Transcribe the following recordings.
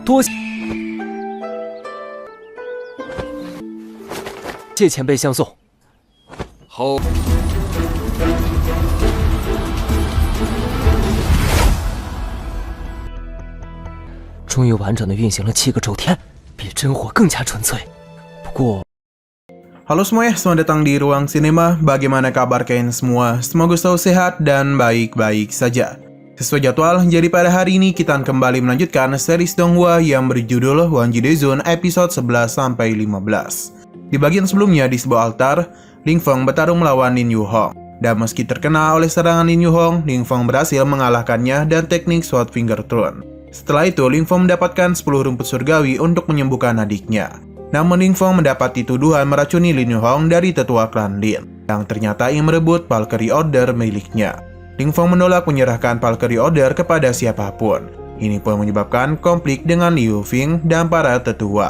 多谢前辈相送。好，终于完整的运行了7个周天，比真火更加纯粹。不过， Halo semuanya, selamat datang di Ruang Sinema. Bagaimana kabar kalian semua? Semoga selalu sehat dan baik-baik saja. Sesuai jadwal, jadi pada hari ini kita akan kembali melanjutkan series Donghua yang berjudul Wanji Daezun episode 11-15. Di bagian sebelumnya di sebuah altar, Ling Feng bertarung melawan Lin Yuhong. Dan meski terkena oleh serangan Lin Yuhong, Ling Feng berhasil mengalahkannya dan teknik Sword Finger Throne. Setelah itu, Ling Feng mendapatkan 10 rumput surgawi untuk menyembuhkan adiknya. Namun Ling Feng mendapati tuduhan meracuni Lin Yuhong dari tetua klan Lin, yang ternyata ingin merebut Valkyrie Order miliknya. Ling Feng menolak menyerahkan Valkyrie Order kepada siapapun. Ini pun menyebabkan konflik dengan Liu Fing dan para tetua.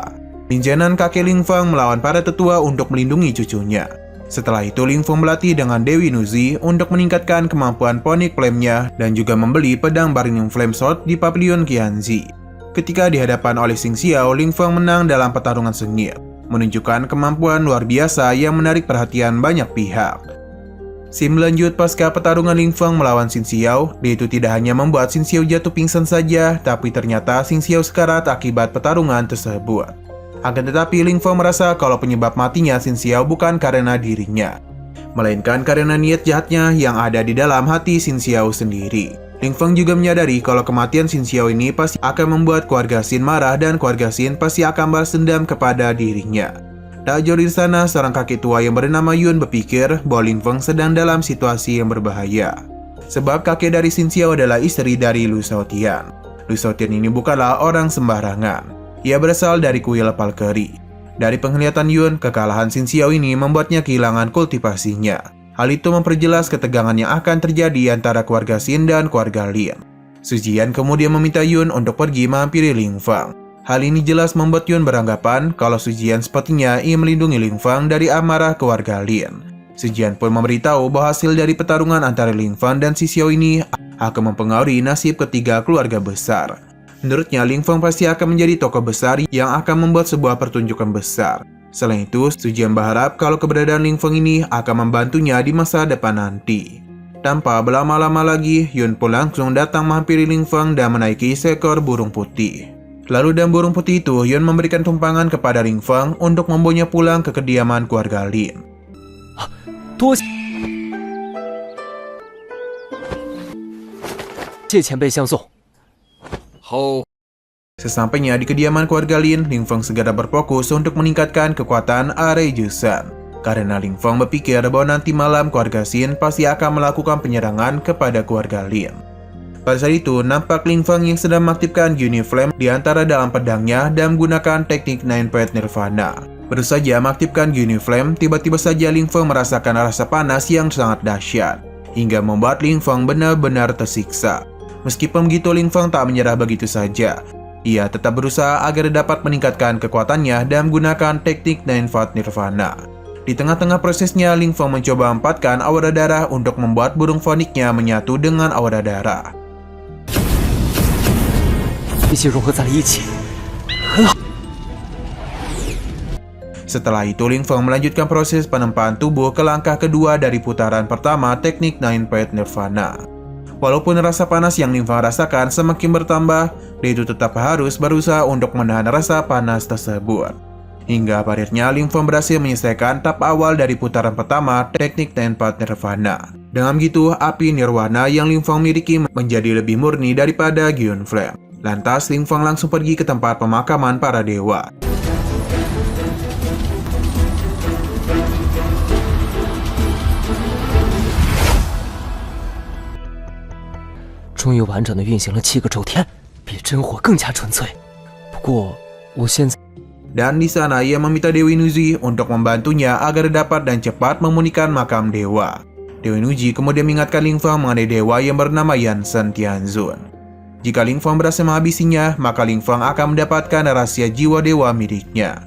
Linjenan kakek Ling Feng melawan para tetua untuk melindungi cucunya. Setelah itu Ling Feng berlatih dengan Dewi Nuzi untuk meningkatkan kemampuan Phoenix Flame-nya dan juga membeli pedang Burning Flame Sword di Pavilion Qianzi. Ketika dihadapan oleh Xing Xiao, Ling Feng menang dalam pertarungan sengit, menunjukkan kemampuan luar biasa yang menarik perhatian banyak pihak. Scene lanjut pasca pertarungan Ling Feng melawan Xing Xiao, dia itu tidak hanya membuat Xing Xiao jatuh pingsan saja, tapi ternyata Xing Xiao sekarat akibat pertarungan tersebut. Akan tetapi Ling Feng merasa kalau penyebab matinya Xing Xiao bukan karena dirinya, melainkan karena niat jahatnya yang ada di dalam hati Xing Xiao sendiri. Ling Feng juga menyadari kalau kematian Xing Xiao ini pasti akan membuat keluarga Xin marah dan keluarga Xin pasti akan balas dendam kepada dirinya. Tak jauh dari sana, seorang kakek tua yang bernama Yun berpikir bahwa Ling Feng sedang dalam situasi yang berbahaya. Sebab kakek dari Xing Xiao adalah istri dari Lu Shaotian. Lu Shaotian ini bukanlah orang sembarangan. Ia berasal dari kuil Valkyrie. Dari penglihatan Yun, kekalahan Xing Xiao ini membuatnya kehilangan kultivasinya. Hal itu memperjelas ketegangan yang akan terjadi antara keluarga Xin dan keluarga Lin. Su Jian kemudian meminta Yun untuk pergi menghampiri Ling Feng. Hal ini jelas membuat Yun beranggapan kalau Su Jian sepertinya ingin melindungi Ling Feng dari amarah keluarga Lin. Su Jian pun memberitahu bahwa hasil dari pertarungan antara Ling Feng dan Xi Xiao ini akan mempengaruhi nasib ketiga keluarga besar. Menurutnya, Ling Feng pasti akan menjadi tokoh besar yang akan membuat sebuah pertunjukan besar. Selain itu, Su Jian berharap kalau keberadaan Ling Feng ini akan membantunya di masa depan nanti. Tanpa berlama-lama lagi, Yun pun langsung datang menghampiri Ling Feng dan menaiki seekor burung putih. Lalu dari burung putih itu, Yun memberikan tumpangan kepada Ling Feng untuk membawanya pulang ke kediaman keluarga Lin.多谢前辈相送。好。 Sesampainya di kediaman keluarga Lin, Ling Feng segera berfokus untuk meningkatkan kekuatan Arei Jusan. Karena Ling Feng berpikir bahwa nanti malam keluarga Xin pasti akan melakukan penyerangan kepada keluarga Lin. Pada saat itu, nampak Ling Feng yang sedang mengaktifkan Uniflame di antara dalam pedangnya dan menggunakan teknik Nine Path Nirvana. Baru saja mengaktifkan Uniflame, tiba-tiba saja Ling Feng merasakan rasa panas yang sangat dahsyat, hingga membuat Ling Feng benar-benar tersiksa. Meskipun begitu, Ling Feng tak menyerah begitu saja. Ia tetap berusaha agar dapat meningkatkan kekuatannya dan menggunakan teknik Nine Path Nirvana. Di tengah-tengah prosesnya, Ling Feng mencoba empatkan aura darah untuk membuat burung foniknya menyatu dengan aura darah. 一起融合在了一起。 Setelah itu, Ling Feng melanjutkan proses penempaan tubuh ke langkah kedua dari putaran pertama teknik Nine Path Nirvana. Walaupun rasa panas yang Ling Feng rasakan semakin bertambah, dia itu tetap harus berusaha untuk menahan rasa panas tersebut. Hingga akhirnya Ling Feng berhasil menyelesaikan tahap awal dari putaran pertama teknik Nine Path Nirvana. Dengan begitu, api nirwana yang Ling Feng miliki menjadi lebih murni daripada Gion Flame. Lantas, Ling Feng langsung pergi ke tempat pemakaman para dewa. 终于完整的运行了7个周天，比真火更加纯粹。不过，我现在 Dan di sana ia meminta Dewi Nuzi untuk membantunya agar dapat dan cepat memulihkan makam dewa. Dewi Nuzi kemudian mengingatkan Ling Feng mengenai dewa yang bernama Yansen Tianzun. Jika Ling Feng berhasil menghabisinya, maka Ling Feng akan mendapatkan rahasia jiwa dewa miliknya.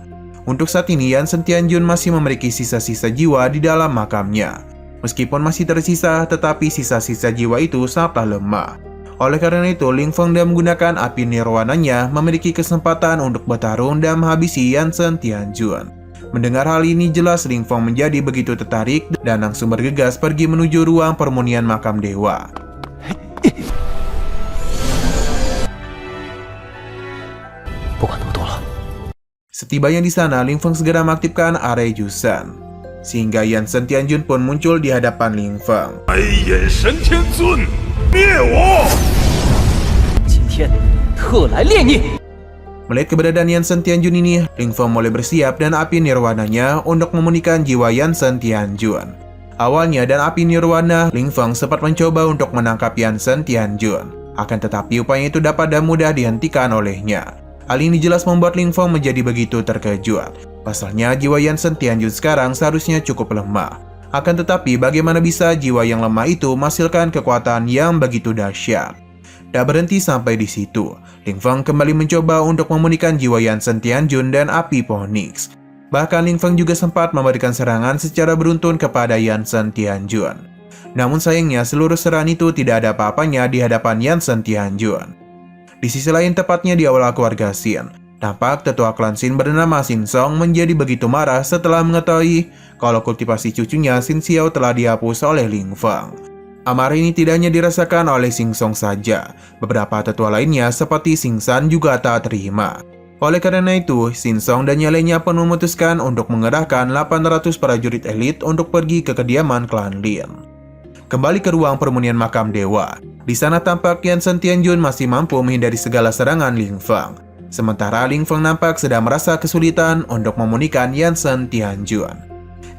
Untuk saat ini, Yansen Tianzun masih memiliki sisa-sisa jiwa di dalam makamnya. Meskipun masih tersisa, tetapi sisa-sisa jiwa itu sangatlah lemah. Oleh karena itu, Ling Feng dan menggunakan api nirwananya memiliki kesempatan untuk bertarung dan menghabisi Yansen Tianjun. Mendengar hal ini jelas Ling Feng menjadi begitu tertarik dan langsung bergegas pergi menuju ruang permunian makam dewa. Setibanya di sana, Ling Feng segera mengaktifkan Array Jusan, sehingga Yansen Tianjun pun muncul di hadapan Ling Feng. Melihat keberadaan Yansen Tianjun ini, Ling Feng mulai bersiap dan api nirwananya untuk memunikan jiwa Yansen Tianjun. Awalnya dan api nirwana, Ling Feng sempat mencoba untuk menangkap Yansen Tianjun. Akan tetapi upaya itu dapat dan mudah dihentikan olehnya. Hal ini jelas membuat Ling Feng menjadi begitu terkejut. Pasalnya jiwa Yansen Tianjun sekarang seharusnya cukup lemah. Akan tetapi bagaimana bisa jiwa yang lemah itu menghasilkan kekuatan yang begitu dahsyat? Tak berhenti sampai di situ, Ling Feng kembali mencoba untuk memulihkan jiwa Yansen Tianjun dan api Phoenix. Bahkan Ling Feng juga sempat memberikan serangan secara beruntun kepada Yansen Tianjun. Namun sayangnya seluruh serangan itu tidak ada apa-apanya di hadapan Yansen Tianjun. Di sisi lain, tepatnya di awal keluarga Xin, tampak tetua klan Xin bernama Xin Song menjadi begitu marah setelah mengetahui kalau kultivasi cucunya Xin Xiao telah dihapus oleh Ling Feng. Amarah ini tidak hanya dirasakan oleh Xin Song saja, beberapa tetua lainnya seperti Xin San juga tak terima. Oleh karena itu, Xin Song dan yang lainnya pun memutuskan untuk mengerahkan 800 prajurit elit untuk pergi ke kediaman klan Lin. Kembali ke ruang permunian makam dewa. Di sana tampak Yansen Tianjun masih mampu menghindari segala serangan Ling Feng. Sementara Ling Feng nampak sedang merasa kesulitan untuk memunikan Yansen Tianjun.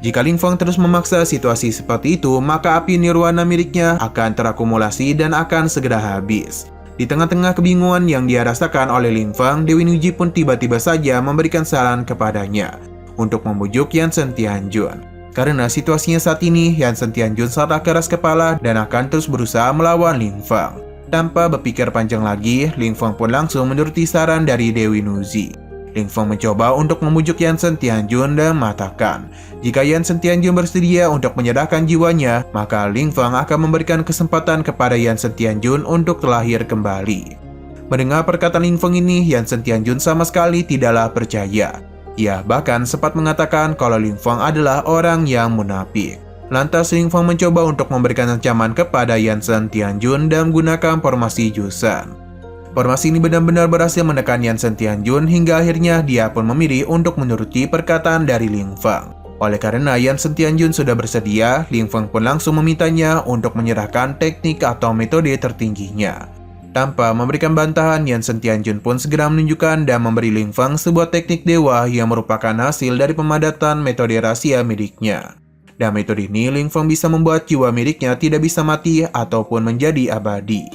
Jika Ling Feng terus memaksa situasi seperti itu, maka api nirwana miliknya akan terakumulasi dan akan segera habis. Di tengah-tengah kebingungan yang dia rasakan oleh Ling Feng, Dewi Nuji pun tiba-tiba saja memberikan saran kepadanya untuk membujuk Yansen Tianjun. Karena situasinya saat ini, Yansen Tianjun sangat keras kepala dan akan terus berusaha melawan Ling Feng. Tanpa berpikir panjang lagi, Ling Feng pun langsung menuruti saran dari Dewi Nuji. Ling Feng mencoba untuk membujuk Yansen Tianjun dan mengatakan, jika Yansen Tianjun bersedia untuk menyerahkan jiwanya, maka Ling Feng akan memberikan kesempatan kepada Yansen Tianjun untuk terlahir kembali. Mendengar perkataan Ling Feng ini, Yansen Tianjun sama sekali tidaklah percaya. Ia bahkan sempat mengatakan kalau Ling Feng adalah orang yang munafik. Lantas Ling Feng mencoba untuk memberikan ancaman kepada Yansen Tianjun dan menggunakan formasi Jusan. Formasi ini benar-benar berhasil menekan Yansen Tianjun hingga akhirnya dia pun memilih untuk menuruti perkataan dari Ling Feng. Oleh karena Yansen Tianjun sudah bersedia, Ling Feng pun langsung memintanya untuk menyerahkan teknik atau metode tertingginya. Tanpa memberikan bantahan, Yansen Tianjun pun segera menunjukkan dan memberi Ling Feng sebuah teknik dewa yang merupakan hasil dari pemadatan metode rahasia miliknya. Dan metode ini, Ling Feng bisa membuat jiwa miliknya tidak bisa mati ataupun menjadi abadi.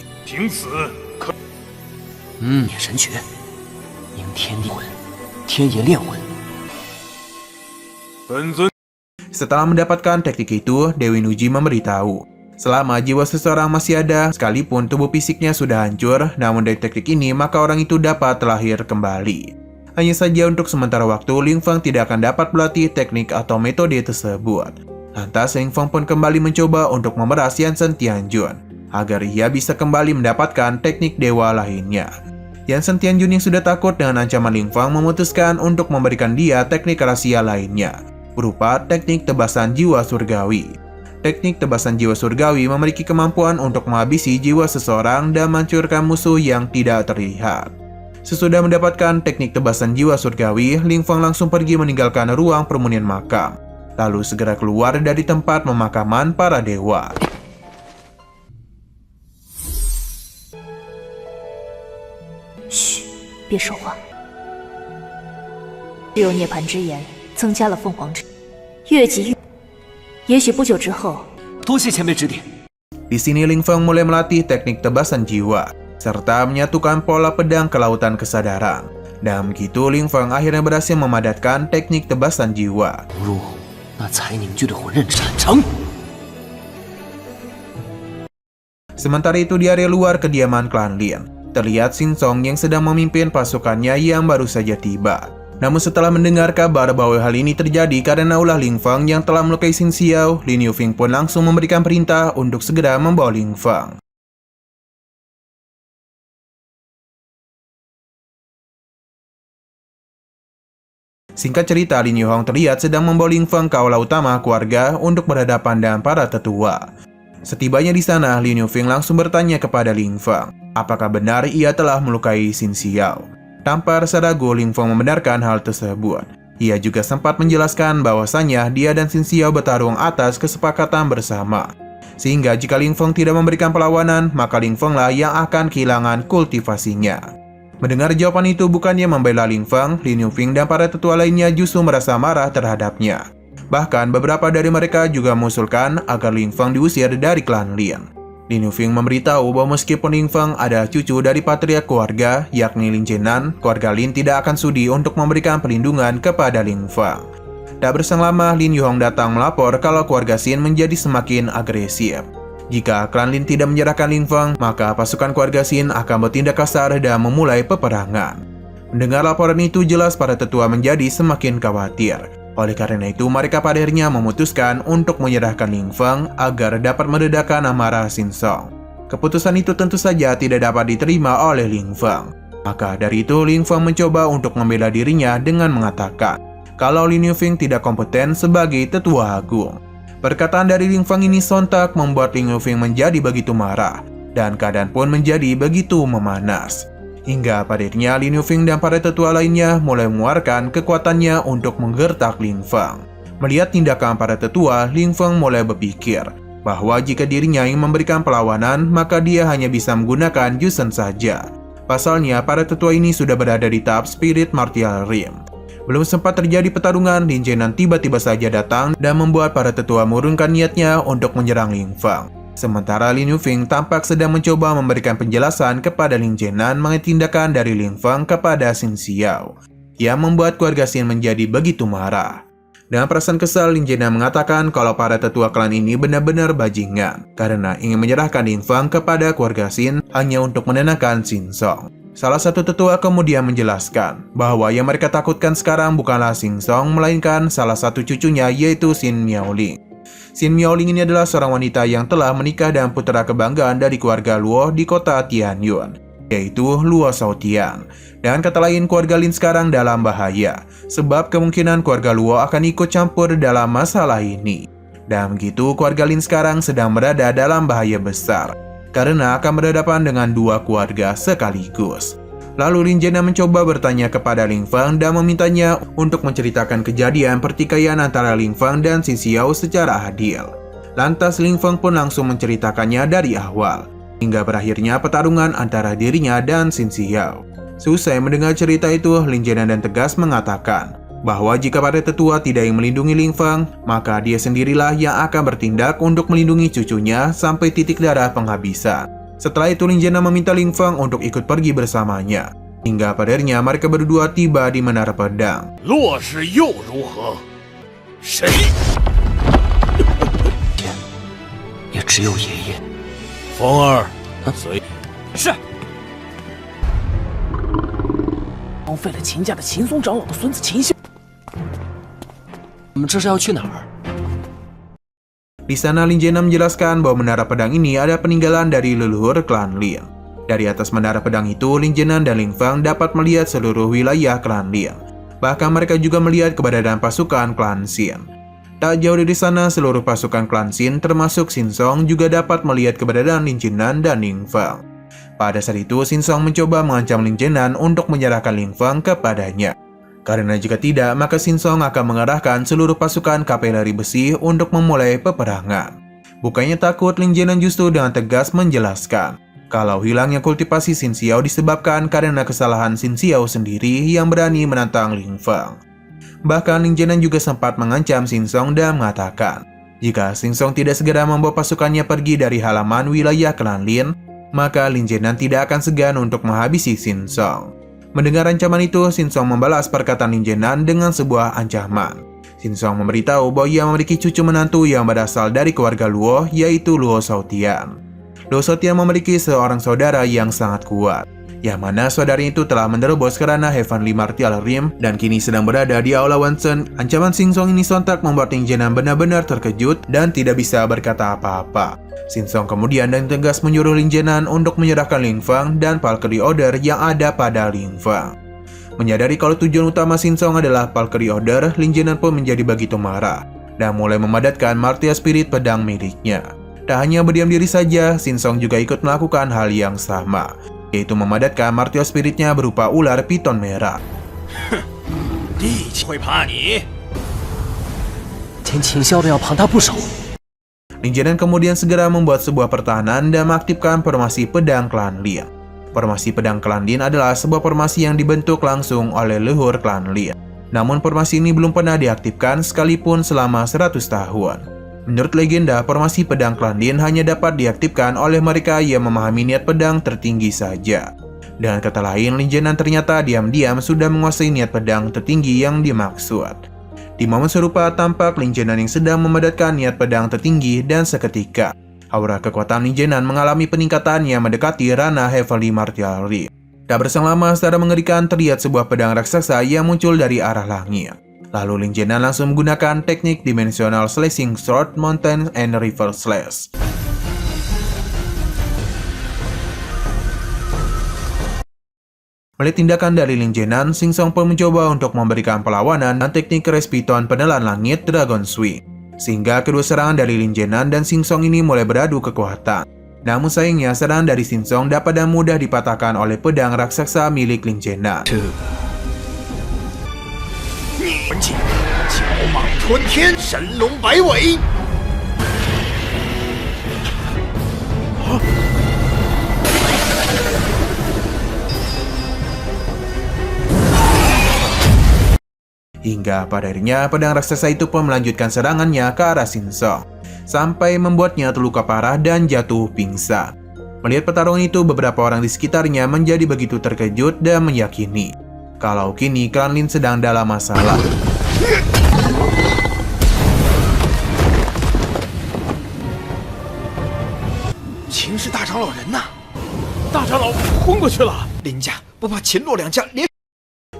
Setelah mendapatkan teknik itu, Dewi Nuji memberitahu, selama jiwa seseorang masih ada, sekalipun tubuh fisiknya sudah hancur, namun dari teknik ini maka orang itu dapat terlahir kembali. Hanya saja untuk sementara waktu, Ling Feng tidak akan dapat berlatih teknik atau metode tersebut. Lantas Ling Feng pun kembali mencoba untuk memeras Yansen Tianjun, agar ia bisa kembali mendapatkan teknik dewa lainnya. Yansen Tianjun yang sudah takut dengan ancaman Ling Feng memutuskan untuk memberikan dia teknik rahasia lainnya, berupa teknik tebasan jiwa surgawi. Teknik tebasan jiwa surgawi memiliki kemampuan untuk menghabisi jiwa seseorang dan menghancurkan musuh yang tidak terlihat. Sesudah mendapatkan teknik tebasan jiwa surgawi, Ling Feng langsung pergi meninggalkan ruang permunian makam, lalu segera keluar dari tempat pemakaman para dewa. Shh, 别说话。只有涅槃之眼增加了凤凰之，越急越。 也许不久之后， 多谢前辈指点。 Di sini Ling Feng mulai melatih teknik tebasan jiwa, serta menyatukan pola pedang ke lautan kesadaran. Dan begitu Ling Feng akhirnya berhasil memadatkan teknik tebasan jiwa. Sementara itu di area luar kediaman klan Lin, terlihat Xin Song yang sedang memimpin pasukannya yang baru saja tiba. Namun setelah mendengar kabar bahwa hal ini terjadi karena ulah Ling Feng yang telah melukai Xin Xiao, Lin Yufeng pun langsung memberikan perintah untuk segera membawa Ling Feng. Singkat cerita, Lin Yuhong terlihat sedang membawa Ling Feng ke aula utama keluarga untuk berhadapan dengan para tetua. Setibanya di sana, Lin Yufeng langsung bertanya kepada Ling Feng, apakah benar ia telah melukai Xin Xiao. Tanpa rasa ragu, Ling Feng membenarkan hal tersebut. Ia juga sempat menjelaskan bahwasanya dia dan Xin Xiao bertarung atas kesepakatan bersama. Sehingga jika Ling Feng tidak memberikan perlawanan, maka Ling Feng lah yang akan kehilangan kultivasinya. Mendengar jawaban itu, bukannya membela Ling Feng, Lin Yufeng dan para tetua lainnya justru merasa marah terhadapnya. Bahkan beberapa dari mereka juga mengusulkan agar Ling Feng diusir dari klan Lin. Lin Yufeng memberitahu bahwa meskipun Ling Feng adalah cucu dari patriark keluarga, yakni Lin Zhenan, keluarga Lin tidak akan sudi untuk memberikan perlindungan kepada Ling Feng. Tak berselang lama, Lin Yuhong datang melapor kalau keluarga Xin menjadi semakin agresif. Jika klan Lin tidak menyerahkan Ling Feng, maka pasukan keluarga Xin akan bertindak kasar dan memulai peperangan. Mendengar laporan itu, jelas para tetua menjadi semakin khawatir. Oleh karena itu, mereka pada akhirnya memutuskan untuk menyerahkan Ling Feng agar dapat meredakan amarah Xin Song. Keputusan itu tentu saja tidak dapat diterima oleh Ling Feng. Maka dari itu, Ling Feng mencoba untuk membela dirinya dengan mengatakan kalau Lin Yufeng tidak kompeten sebagai tetua agung. Perkataan dari Ling Feng ini sontak membuat Lin Yufeng menjadi begitu marah, dan keadaan pun menjadi begitu memanas. Hingga pada akhirnya Lin Yufeng dan para tetua lainnya mulai mengeluarkan kekuatannya untuk menggertak Ling Feng. Melihat tindakan para tetua, Ling Feng mulai berpikir bahwa jika dirinya ingin memberikan perlawanan, maka dia hanya bisa menggunakan Jusen saja. Pasalnya, para tetua ini sudah berada di tahap Spirit Martial Rim. Belum sempat terjadi pertarungan, Lin Zhenan tiba-tiba saja datang dan membuat para tetua mengurungkan niatnya untuk menyerang Ling Feng. Sementara Lin Yufeng tampak sedang mencoba memberikan penjelasan kepada Lin Zhenan mengenai tindakan dari Ling Feng kepada Xin Xiao, yang membuat keluarga Xin menjadi begitu marah. Dengan perasaan kesal, Lin Zhenan mengatakan kalau para tetua klan ini benar-benar bajingan karena ingin menyerahkan Ling Feng kepada keluarga Xin hanya untuk menenangkan Xin Song. Salah satu tetua kemudian menjelaskan bahwa yang mereka takutkan sekarang bukanlah Xin Song, melainkan salah satu cucunya, yaitu Xin Miaoling. Xin Miaoling ini adalah seorang wanita yang telah menikah dengan putra kebanggaan dari keluarga Luo di kota Tianyuan, yaitu Luo Shaotian. Dengan kata lain, keluarga Lin sekarang dalam bahaya, sebab kemungkinan keluarga Luo akan ikut campur dalam masalah ini. Dan begitu, keluarga Lin sekarang sedang berada dalam bahaya besar, karena akan berhadapan dengan dua keluarga sekaligus. Lalu Lin Zhenan mencoba bertanya kepada Ling Feng dan memintanya untuk menceritakan kejadian pertikaian antara Ling Feng dan Xin Xiao secara adil. Lantas Ling Feng pun langsung menceritakannya dari awal, hingga berakhirnya pertarungan antara dirinya dan Xin Xiao. Selesai mendengar cerita itu, Lin Zhenan dan tegas mengatakan bahwa jika para tetua tidak ingin melindungi Ling Feng, maka dia sendirilah yang akan bertindak untuk melindungi cucunya sampai titik darah penghabisan. Setelah itu, Lin Zhenan meminta Ling Feng untuk ikut pergi bersamanya. Hingga pada akhirnya mereka berdua tiba di menara pedang. 落日又如何？谁？也只有爷爷。风儿，随是。荒废了秦家的秦松长老的孙子秦秀。 我们这是要去哪儿？ Di sana Lin Zhenan menjelaskan bahwa menara pedang ini adalah peninggalan dari leluhur klan Lin. Dari atas menara pedang itu, Lin Zhenan dan Ling Feng dapat melihat seluruh wilayah klan Lin. Bahkan mereka juga melihat keberadaan pasukan klan Xin. Tak jauh dari sana, seluruh pasukan klan Xin termasuk Xin Song juga dapat melihat keberadaan Lin Zhenan dan Ling Feng. Pada saat itu, Xin Song mencoba mengancam Lin Zhenan untuk menyerahkan Ling Feng kepadanya. Karena jika tidak, maka Xin Song akan mengerahkan seluruh pasukan kapeleri besi untuk memulai peperangan. Bukannya takut, Lin Zhenan justru dengan tegas menjelaskan kalau hilangnya kultivasi Xin Xiao disebabkan karena kesalahan Xin Xiao sendiri yang berani menantang Ling Feng. Bahkan Lin Zhenan juga sempat mengancam Xin Song dan mengatakan jika Xin Song tidak segera membawa pasukannya pergi dari halaman wilayah klan Lin, maka Lin Zhenan tidak akan segan untuk menghabisi Xin Song. Mendengar ancaman itu, Xin Song membalas perkataan Lin Zhenan dengan sebuah ancaman. Xin Song memberitahu bahwa ia memiliki cucu menantu yang berasal dari keluarga Luo, yaitu Luo Shaotian. Luo Shaotian memiliki seorang saudara yang sangat kuat, yang mana saudaranya itu telah menerobos ke ranah Heavenly Martial Rim dan kini sedang berada di Aula Wansen. Ancaman Xin Song ini sontak membuat Lin Zhenan benar-benar terkejut dan tidak bisa berkata apa-apa. Xin Song kemudian dengan tegas menyuruh Lin Zhenan untuk menyerahkan Ling Feng dan Valkyrie Order yang ada pada Ling Feng. Menyadari kalau tujuan utama Shinsong adalah Valkyrie Order, Lin Jianan pun menjadi begitu marah dan mulai memadatkan Martial Spirit pedang miliknya. Tak hanya berdiam diri saja, Shinsong juga ikut melakukan hal yang sama, yaitu memadatkan Martial Spiritnya berupa ular piton merah. 地气会怕你？ 钱倾销的要庞大不少。 Lin Jianan kemudian segera membuat sebuah pertahanan dan mengaktifkan formasi pedang klan Lin. Formasi pedang klan Lin adalah sebuah formasi yang dibentuk langsung oleh leluhur klan Lin. Namun formasi ini belum pernah diaktifkan sekalipun selama 100 tahun. Menurut legenda, formasi pedang klan Lin hanya dapat diaktifkan oleh mereka yang memahami niat pedang tertinggi saja. Dengan kata lain, Lin Jianan ternyata diam-diam sudah menguasai niat pedang tertinggi yang dimaksud. Di momen serupa tampak Lin Jianan yang sedang memadatkan niat pedang tertinggi dan seketika aura kekuatan Lin Jianan mengalami peningkatan yang mendekati ranah Heavenly Martial Ring. Tak berselang lama, secara mengerikan terlihat sebuah pedang raksasa yang muncul dari arah langit. Lalu Lin Jianan langsung menggunakan teknik Dimensional Slashing Sword, Mountain and River Slash. Melihat tindakan dari Lin Jianan, Shinsong pun mencoba untuk memberikan perlawanan dan teknik Respiton penelan langit Dragon Swing. Sehingga kedua serangan dari Lin Jianan dan Shinsong ini mulai beradu kekuatan. Namun sayangnya serangan dari Shinsong dapat dan mudah dipatahkan oleh pedang raksasa milik Lin Jianan. 魂器，绞蟒吞天，神龙摆尾。 Hingga pada akhirnya pedang raksasa itu pun melanjutkan serangannya ke arah Shinsong, sampai membuatnya terluka parah dan jatuh pingsan. Melihat pertarungan itu, beberapa orang di sekitarnya menjadi begitu terkejut dan meyakini kalau kini klan Lin sedang dalam masalah.秦氏大长老人呢？大长老昏过去了。林家不怕秦洛两家联？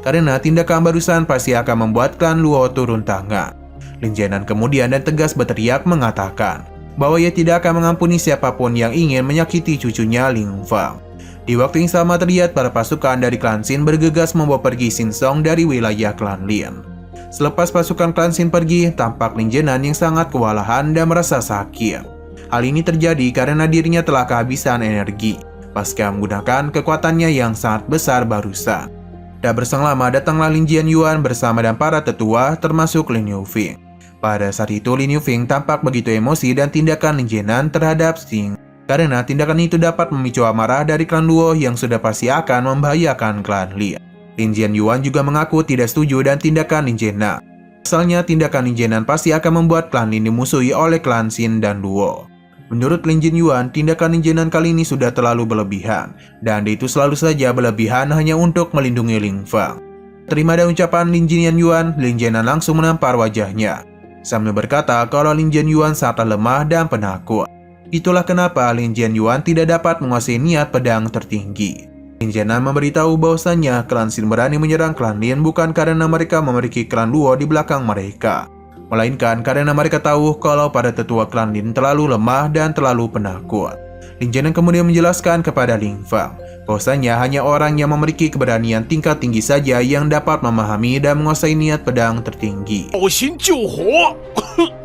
Karena tindakan barusan pasti akan membuat klan Luo turun tangan. Lin Jianan kemudian dan tegas berteriak mengatakan bahwa ia tidak akan mengampuni siapapun yang ingin menyakiti cucunya Ling Feng. Di waktu yang sama terlihat para pasukan dari klan Xin bergegas membawa pergi Shinsong dari wilayah klan Lin. Selepas pasukan klan Xin pergi, tampak Lin Jianan yang sangat kewalahan dan merasa sakit. Hal ini terjadi karena dirinya telah kehabisan energi pasca menggunakan kekuatannya yang sangat besar barusan. Tak berselang lama datanglah Lin Jianyuan bersama dan para tetua termasuk Lin Yufeng. Pada saat itu Lin Yufeng tampak begitu emosi dan tindakan Lin Jianan terhadap Xing, karena tindakan itu dapat memicu amarah dari klan Luo yang sudah pasti akan membahayakan klan Lin. Lin Jianyuan juga mengaku tidak setuju dan tindakan Lin Jianan. Asalnya tindakan Lin Jianan pasti akan membuat klan Lin dimusuhi oleh klan Xin dan Luo. Menurut Lin Jianyuan, tindakan Lin Jianan kali ini sudah terlalu berlebihan, dan itu selalu saja berlebihan hanya untuk melindungi Ling Feng. Terima dari ucapan Lin Jianyuan, Lin Jianan langsung menampar wajahnya, sambil berkata kalau Lin Jianyuan sangat lemah dan penakut. Itulah kenapa Lin Jianyuan tidak dapat menguasai niat pedang tertinggi. Lin Jianan memberitahu bahwasannya klan Xin berani menyerang klan Lin bukan karena mereka memiliki klan Luo di belakang mereka, melainkan karena mereka tahu kalau para tetua klan Lin terlalu lemah dan terlalu penakut. Lin Jianan kemudian menjelaskan kepada Ling Feng bahwasanya hanya orang yang memiliki keberanian tingkat tinggi saja yang dapat memahami dan menguasai niat pedang tertinggi. 好心救火，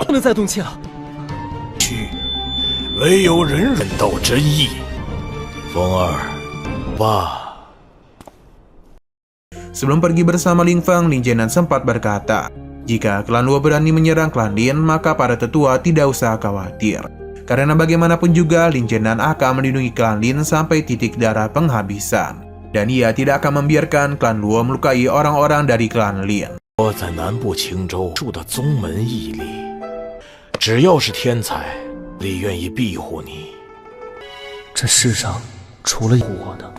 不能再动气了。 去，唯有人人道真意。风儿，爸。 Sebelum pergi bersama Ling Feng, Lin Jianan sempat berkata, jika klan Luo berani menyerang klan Lin, maka para tetua tidak usah khawatir. Karena bagaimanapun juga, Lin Jianan akan melindungi klan Lin sampai titik darah penghabisan. Dan ia tidak akan membiarkan klan Luo melukai orang-orang dari klan Lin. 我在南部青州住的宗门屹立，只要是天才，里愿意庇护你。这世上除了我的。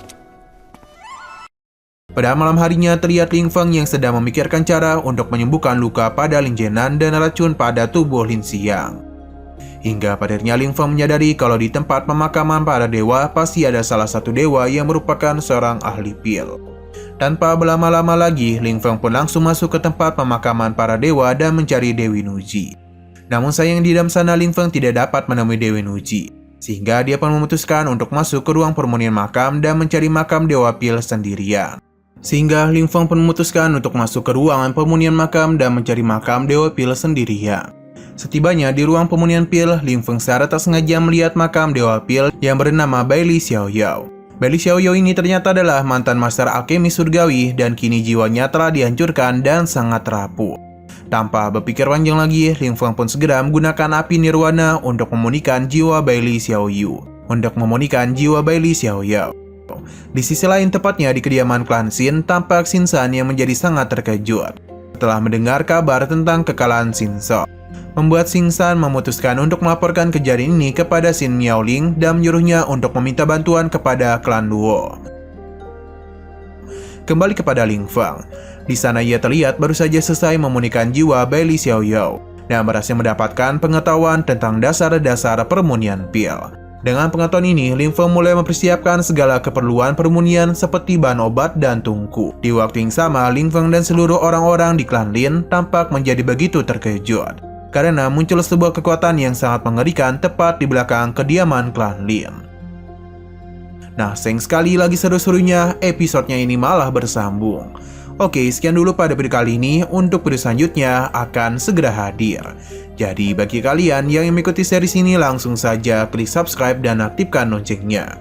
Pada malam harinya terlihat Ling Feng yang sedang memikirkan cara untuk menyembuhkan luka pada Lin Jianan dan racun pada tubuh Lin Xiang. Hingga pada akhirnya Ling Feng menyadari kalau di tempat pemakaman para dewa pasti ada salah satu dewa yang merupakan seorang ahli pil. Tanpa berlama-lama lagi, Ling Feng pun langsung masuk ke tempat pemakaman para dewa dan mencari Dewi Nuji. Namun sayang di dalam sana Ling Feng tidak dapat menemui Dewi Nuji, sehingga dia pun memutuskan untuk masuk ke ruang permunian makam dan mencari makam dewa pil sendirian. Sehingga Ling Feng pun memutuskan untuk masuk ke ruangan pemunian makam dan mencari makam Dewa Pil sendirian. Setibanya di ruang pemunian pil, Ling Feng secara tak sengaja melihat makam Dewa Pil yang bernama Baili Xiaoyao. Baili Xiaoyao ini ternyata adalah mantan master alkemi surgawi dan kini jiwanya telah dihancurkan dan sangat rapuh. Tanpa berpikir panjang lagi, Ling Feng pun segera menggunakan api nirwana untuk memunikan jiwa Baili Xiaoyao. Di sisi lain, tepatnya di kediaman klan Xin, tampak Xin San yang menjadi sangat terkejut setelah mendengar kabar tentang kekalahan Xin So. Membuat Xin San memutuskan untuk melaporkan kejadian ini kepada Xin Miaoling dan menyuruhnya untuk meminta bantuan kepada klan Luo. Kembali kepada Ling Feng. Di sana ia terlihat baru saja selesai memunikan jiwa Baili Xiaoyao dan berhasil mendapatkan pengetahuan tentang dasar-dasar permunian pil. Dengan pengetahuan ini, Ling Feng mulai mempersiapkan segala keperluan permunian seperti bahan obat dan tungku. Di waktu yang sama, Ling Feng dan seluruh orang-orang di klan Lin tampak menjadi begitu terkejut karena muncul sebuah kekuatan yang sangat mengerikan tepat di belakang kediaman klan Lin. Nah, sayang sekali lagi seru-serunya episodenya ini malah bersambung. Oke, sekian dulu pada video kali ini. Untuk video selanjutnya akan segera hadir. Jadi bagi kalian yang mengikuti series ini, langsung saja klik subscribe dan aktifkan loncengnya.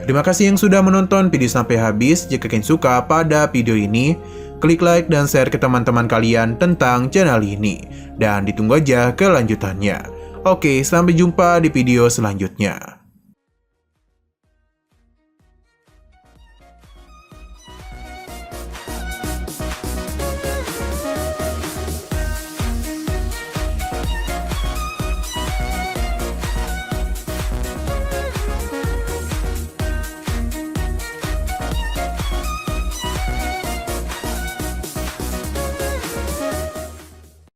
Terima kasih yang sudah menonton video sampai habis. Jika kalian suka pada video ini, klik like dan share ke teman-teman kalian tentang channel ini. Dan ditunggu aja kelanjutannya. Oke, sampai jumpa di video selanjutnya.